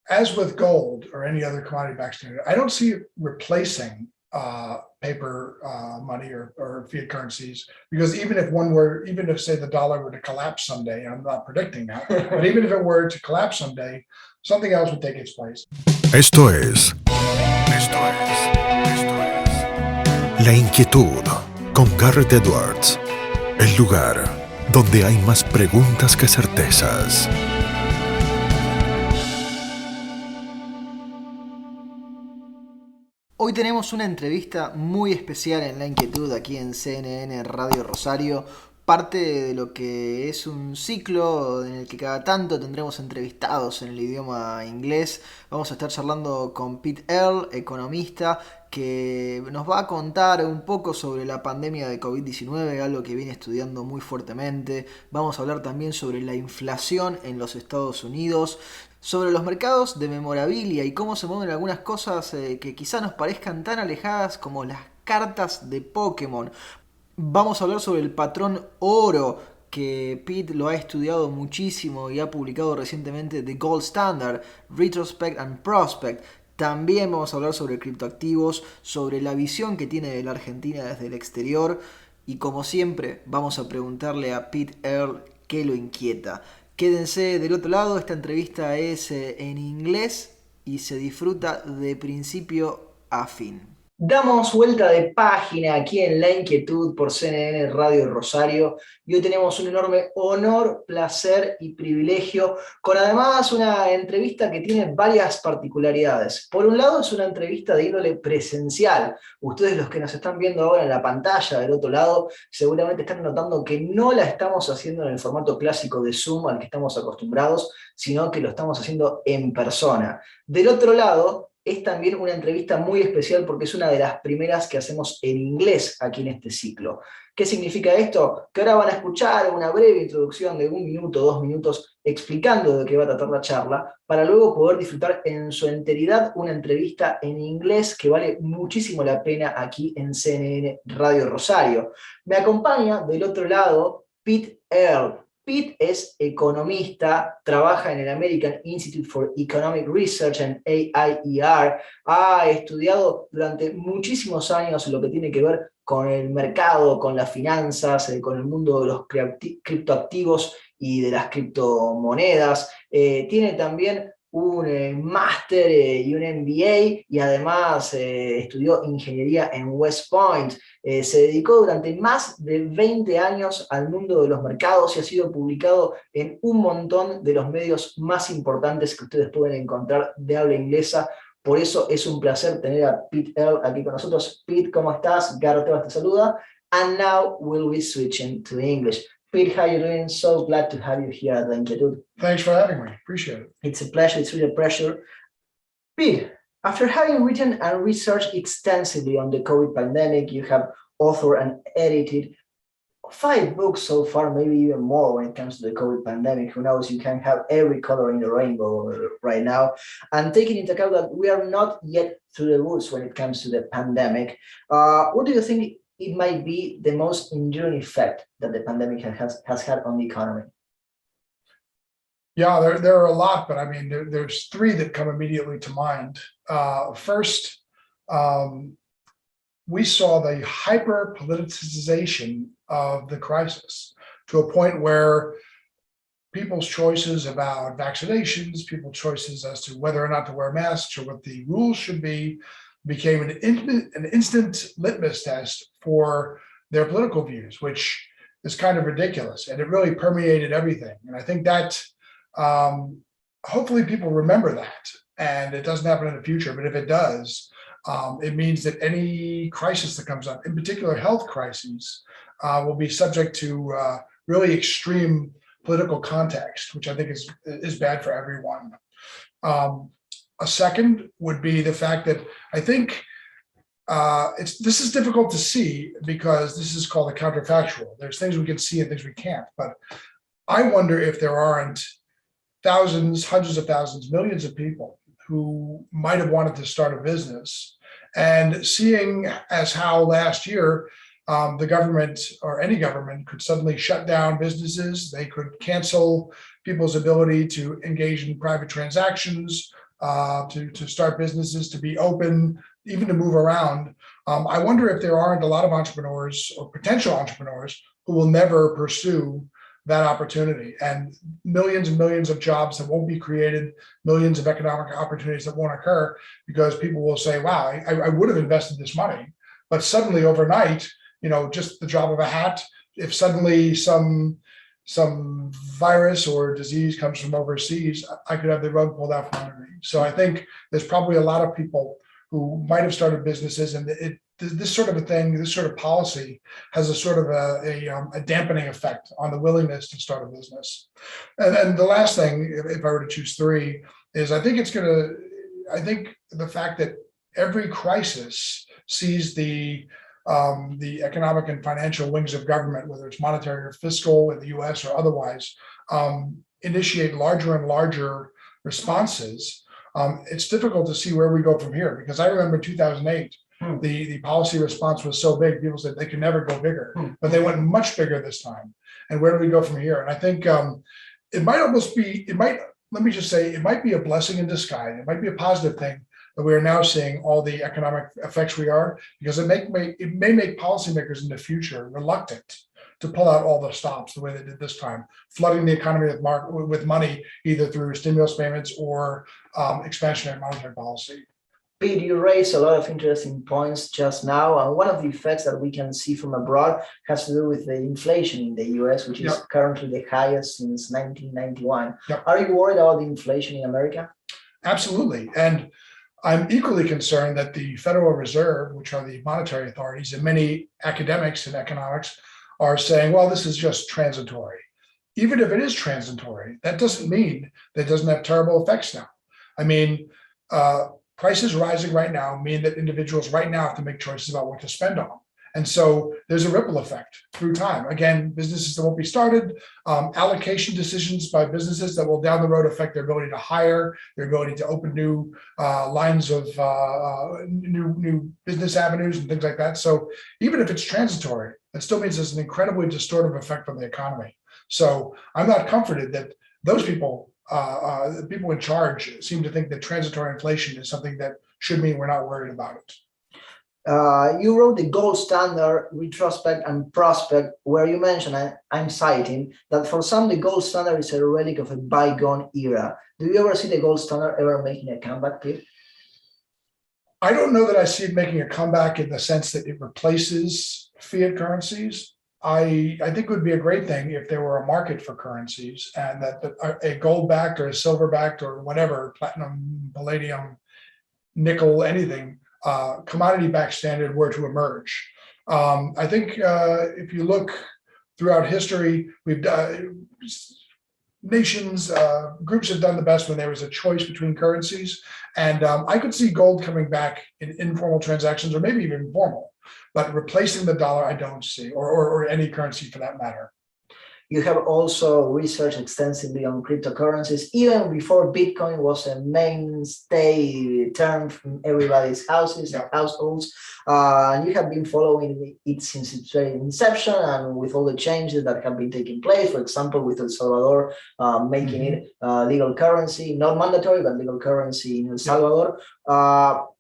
as with gold or any other commodity-backed standard, I don't see it replacing paper money or fiat currencies, because even if say the dollar were to collapse someday, I'm not predicting that, but even if it were to collapse someday, something else would take its place. Esto es La Inquietud con Garret Edwards, el lugar donde hay más preguntas que certezas. Hoy tenemos una entrevista muy especial en La Inquietud aquí en CNN Radio Rosario, parte de lo que es un ciclo en el que cada tanto tendremos entrevistados en el idioma inglés. Vamos a estar charlando con Earle, economista, que nos va a contar un poco sobre la pandemia de COVID-19, algo que viene estudiando muy fuertemente. Vamos a hablar también sobre la inflación en los Estados Unidos, sobre los mercados de memorabilia y cómo se mueven algunas cosas que quizá nos parezcan tan alejadas como las cartas de Pokémon. Vamos a hablar sobre el patrón oro, que Pete lo ha estudiado muchísimo y ha publicado recientemente The Gold Standard, Retrospect and Prospect. También vamos a hablar sobre criptoactivos, sobre la visión que tiene de la Argentina desde el exterior y, como siempre, vamos a preguntarle a Pete Earle qué lo inquieta. Quédense del otro lado, esta entrevista es en inglés y se disfruta de principio a fin. Damos vuelta de página aquí en La Inquietud por CNN Radio Rosario y hoy tenemos un enorme honor, placer y privilegio con además una entrevista que tiene varias particularidades. Por un lado es una entrevista de índole presencial. Ustedes, los que nos están viendo ahora en la pantalla del otro lado, seguramente están notando que no la estamos haciendo en el formato clásico de Zoom al que estamos acostumbrados, sino que lo estamos haciendo en persona. Del otro lado es también una entrevista muy especial porque es una de las primeras que hacemos en inglés aquí en este ciclo. ¿Qué significa esto? Que ahora van a escuchar una breve introducción de 1 minuto, 2 minutos, explicando de qué va a tratar la charla, para luego poder disfrutar en su enteridad una entrevista en inglés que vale muchísimo la pena aquí en CNN Radio Rosario. Me acompaña del otro lado Pete Earle. Pete es economista, trabaja en el American Institute for Economic Research en AIER, ha estudiado durante muchísimos años lo que tiene que ver con el mercado, con las finanzas, con el mundo de los criptoactivos y de las criptomonedas. Tiene también un máster y un MBA y además estudió ingeniería en West Point. Se dedicó durante más de 20 años al mundo de los mercados y ha sido publicado en un montón de los medios más importantes que ustedes pueden encontrar de habla inglesa. Por eso es un placer tener a Pete Earle aquí con nosotros. Pete, ¿cómo estás? Garret Edwards te saluda. And now we'll be switching to English. Pete, how are you doing? So glad to have you here at La Inquietud. Thanks for having me. Appreciate it. It's a pleasure. It's really a pleasure. Pete, after having written and researched extensively on the COVID pandemic, you have authored and edited 5 books so far, maybe even more when it comes to the COVID pandemic. Who knows, you can have every color in the rainbow right now. And taking into account that we are not yet through the woods when it comes to the pandemic, what do you think it might be the most enduring effect that the pandemic has had on the economy? Yeah, there are a lot, but I mean, there's 3 that come immediately to mind. First, we saw the hyper-politicization of the crisis to a point where people's choices about vaccinations, people's choices as to whether or not to wear masks or what the rules should be, became an instant litmus test for their political views, which is kind of ridiculous. And it really permeated everything. And I think that hopefully people remember that, and it doesn't happen in the future, but if it does, it means that any crisis that comes up, in particular health crises, will be subject to really extreme political context, which I think is bad for everyone. A second would be the fact that I think this is difficult to see because this is called a counterfactual. There's things we can see and things we can't, but I wonder if there aren't thousands, hundreds of thousands, millions of people who might have wanted to start a business, and seeing as how last year the government or any government could suddenly shut down businesses, they could cancel people's ability to engage in private transactions, to start businesses, to be open, even to move around. I wonder if there aren't a lot of entrepreneurs or potential entrepreneurs who will never pursue that opportunity, and millions of jobs that won't be created, millions of economic opportunities that won't occur because people will say, wow, I would have invested this money, but suddenly overnight, just the drop of a hat, if suddenly some virus or disease comes from overseas, I could have the rug pulled out from under me. So I think there's probably a lot of people who might have started businesses, and this sort of a thing, this sort of policy has a sort of a dampening effect on the willingness to start a business. And then the last thing, if I were to choose three, is I think the fact that every crisis sees the economic and financial wings of government, whether it's monetary or fiscal in the US or otherwise, initiate larger and larger responses. It's difficult to see where we go from here, because I remember 2008, the policy response was so big, people said they could never go bigger, but they went much bigger this time. And where do we go from here? And I think it might be a blessing in disguise. It might be a positive thing that we are now seeing all the economic effects we are, because it may make policymakers in the future reluctant to pull out all the stops the way they did this time, flooding the economy with money, either through stimulus payments or expansionary monetary policy. Pete, you raised a lot of interesting points just now, and one of the effects that we can see from abroad has to do with the inflation in the US, which is currently the highest since 1991. Are you worried about the inflation in America? Absolutely. And I'm equally concerned that the Federal Reserve, which are the monetary authorities, and many academics in economics are saying, well, this is just transitory. Even if it is transitory, that doesn't mean that it doesn't have terrible effects now. I mean, prices rising right now mean that individuals right now have to make choices about what to spend on. And so there's a ripple effect through time. Again, businesses that won't be started, allocation decisions by businesses that will down the road affect their ability to hire, their ability to open new lines of new business avenues and things like that. So even if it's transitory, it still means there's an incredibly distortive effect on the economy. So I'm not comforted that those people, the people in charge, seem to think that transitory inflation is something that should mean we're not worried about it. You wrote the gold standard, retrospect, and prospect, where you mentioned, I'm citing, that for some the gold standard is a relic of a bygone era. Do you ever see the gold standard ever making a comeback, Pete? I don't know that I see it making a comeback in the sense that it replaces fiat currencies. I think it would be a great thing if there were a market for currencies, and that a gold-backed or a silver-backed or whatever, platinum, palladium, nickel, anything, commodity-backed standard were to emerge. I think if you look throughout history, we've done nations, groups have done the best when there was a choice between currencies. And I could see gold coming back in informal transactions, or maybe even formal, but replacing the dollar, I don't see, or any currency for that matter. You have also researched extensively on cryptocurrencies, even before Bitcoin was a mainstay term from everybody's houses and households. You have been following it since its very inception, and with all the changes that have been taking place, for example, with El Salvador making it legal currency, not mandatory, but legal currency in El Salvador.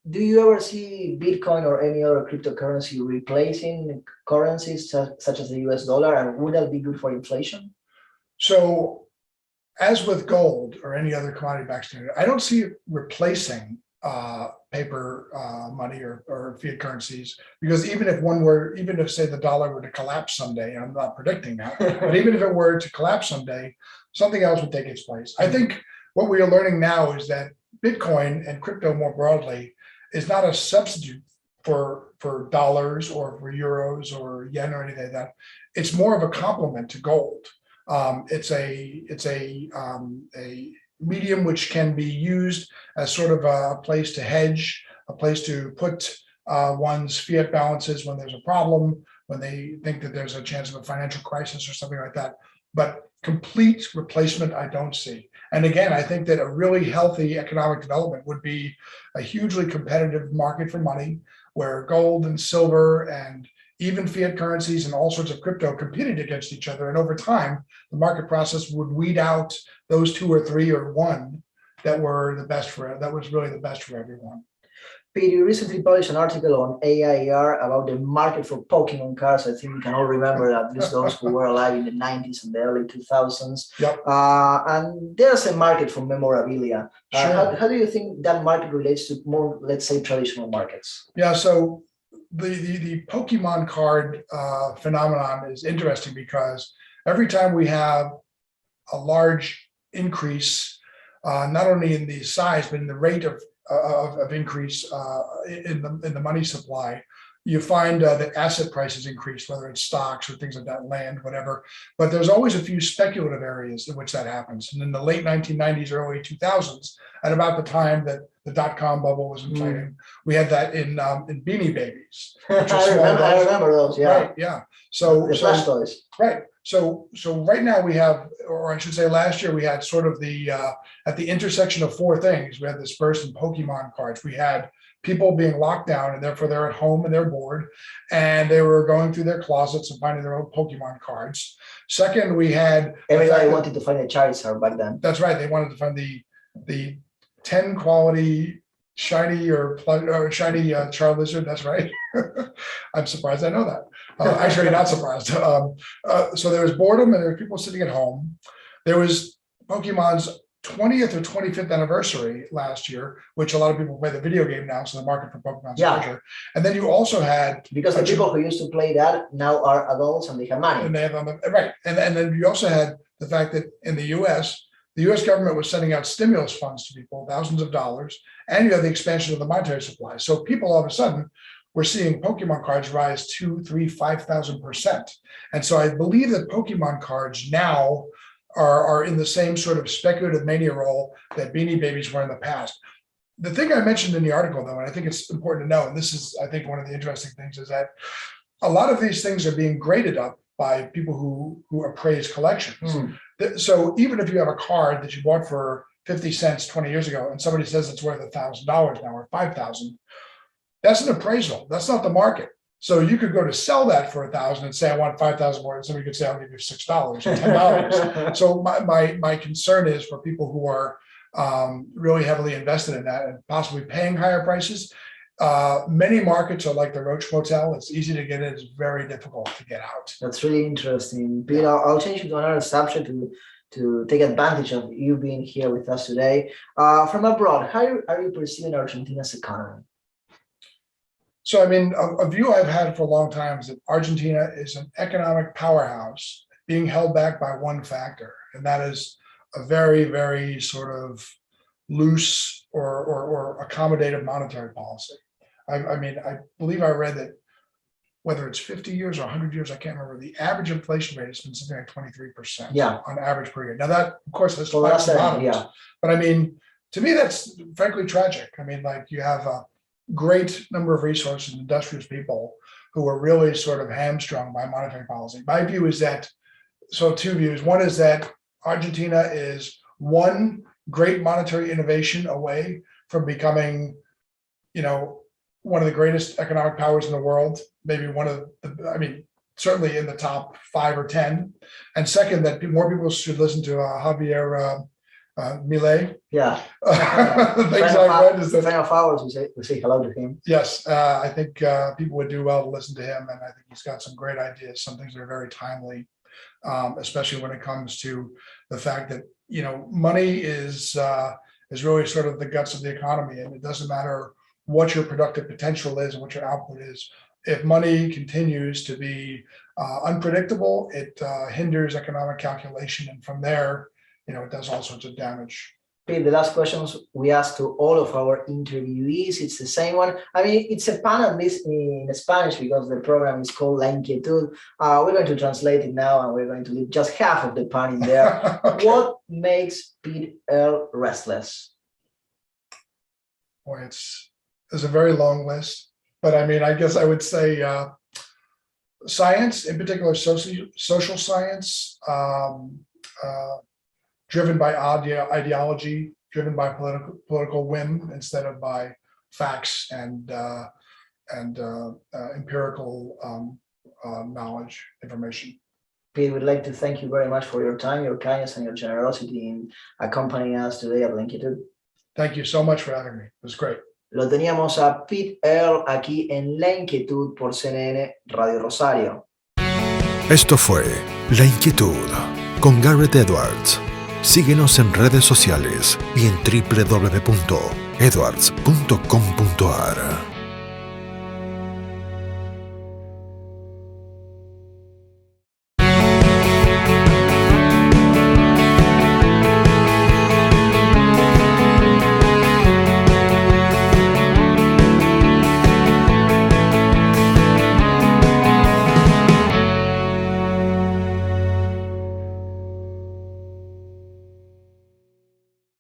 Do you ever see Bitcoin or any other cryptocurrency replacing currencies such as the US dollar, and would that be good for inflation? So, as with gold or any other commodity-backed standard, I don't see it replacing paper money or fiat currencies, because even if say the dollar were to collapse someday, I'm not predicting that, but even if it were to collapse someday, something else would take its place. I think what we are learning now is that Bitcoin and crypto more broadly is not a substitute for dollars or for euros or yen or anything like that. It's more of a complement to gold. It's a medium which can be used as sort of a place to hedge, a place to put one's fiat balances when there's a problem, when they think that there's a chance of a financial crisis or something like that. But complete replacement, I don't see. And again, I think that a really healthy economic development would be a hugely competitive market for money, where gold and silver and even fiat currencies and all sorts of crypto competed against each other. And over time, the market process would weed out those two or three or one that were the best that was really the best for everyone. Peter, you recently published an article on AIER about the market for Pokemon cards. I think we can all remember that, at least those who were alive in the 90s and the early 2000s. Yep. And there's a market for memorabilia. Sure. How do you think that market relates to more, let's say, traditional markets? Yeah, so the Pokemon card phenomenon is interesting because every time we have a large increase, not only in the size, but in the rate of increase in the money supply, you find that asset prices increase, whether it's stocks or things like that, land, whatever. But there's always a few speculative areas in which that happens. And in the late 1990s, early 2000s, at about the time that the dot-com bubble was inflating, we had that in Beanie Babies. I remember those. Yeah. Right. Yeah. So the flash toys. Right. So right now we have, or I should say last year, we had sort of the, at the intersection of four things. We had this burst in Pokemon cards. We had people being locked down and therefore they're at home and they're bored and they were going through their closets and finding their own Pokemon cards. Second, we had. Everybody wanted to find a Charizard back then. That's right. They wanted to find the 10 quality shiny or shiny Charizard. That's right. I'm surprised I know that. Actually, not surprised. So there was boredom and there were people sitting at home. There was Pokemon's 20th or 25th anniversary last year, which a lot of people play the video game now, so the market for Pokemon's larger. And then you also had, because the people who used to play that now are adults and they have money. And they have right. And then you also had the fact that in the US government was sending out stimulus funds to people, thousands of dollars, and you have the expansion of the monetary supply. So people all of a sudden we're seeing Pokemon cards rise 2,000, 3,000, 5,000%. And so I believe that Pokemon cards now are in the same sort of speculative mania role that Beanie Babies were in the past. The thing I mentioned in the article, though, and I think it's important to know, and this is, I think, one of the interesting things, is that a lot of these things are being graded up by people who appraise collections. So even if you have a card that you bought for 50 cents 20 years ago, and somebody says it's worth $1,000 now or 5,000, that's an appraisal. That's not the market. So you could go to sell that for 1,000 and say, I want 5,000 more. And somebody could say, I'll give you $6 or $10. So my concern is for people who are really heavily invested in that and possibly paying higher prices. Many markets are like the Roach Motel. It's easy to get in. It's very difficult to get out. That's really interesting. Peter, I'll change it to another subject to take advantage of you being here with us today. From abroad, how are you perceiving Argentina's economy? So, I mean, a view I've had for a long time is that Argentina is an economic powerhouse being held back by one factor, and that is a very, very sort of loose or accommodative monetary policy. I mean, I believe I read that whether it's 50 years or 100 years, I can't remember, the average inflation rate has been something like 23% on average per year. Now that, of course, has spikes and bottoms, but I mean, to me, that's frankly tragic. I mean, like, you have a great number of resources, industrious people who are really sort of hamstrung by monetary policy. My view is that, so two views. One is that Argentina is one great monetary innovation away from becoming, one of the greatest economic powers in the world, maybe one of the, I mean, certainly in the top 5 or 10. And second, that more people should listen to Javier Milei. Yeah. Things like that. Is that friend of ours, we say hello to him. Yes, I think people would do well to listen to him, and I think he's got some great ideas. Some things that are very timely, especially when it comes to the fact that money is really sort of the guts of the economy, and it doesn't matter what your productive potential is and what your output is. If money continues to be unpredictable, it hinders economic calculation, and from there, it does all sorts of damage. Okay, the last questions we ask to all of our interviewees, it's the same one. I mean, it's a pun at least in Spanish because the program is called La Inquietud. We're going to translate it now and we're going to leave just half of the pun in there. Okay. What makes Earle restless? Boy, there's a very long list, but I mean, I guess I would say science, in particular social science, driven by ideology, driven by political whim instead of by facts and empirical knowledge, information. Pete, we'd like to thank you very much for your time, your kindness, and your generosity in accompanying us today at Inquietud. Thank you so much for having me. It was great. Lo teníamos a Pete Earle aquí en La Inquietud por CNN Radio Rosario. Esto fue La Inquietud con Garret Edwards. Síguenos en redes sociales y en www.edwards.com.ar.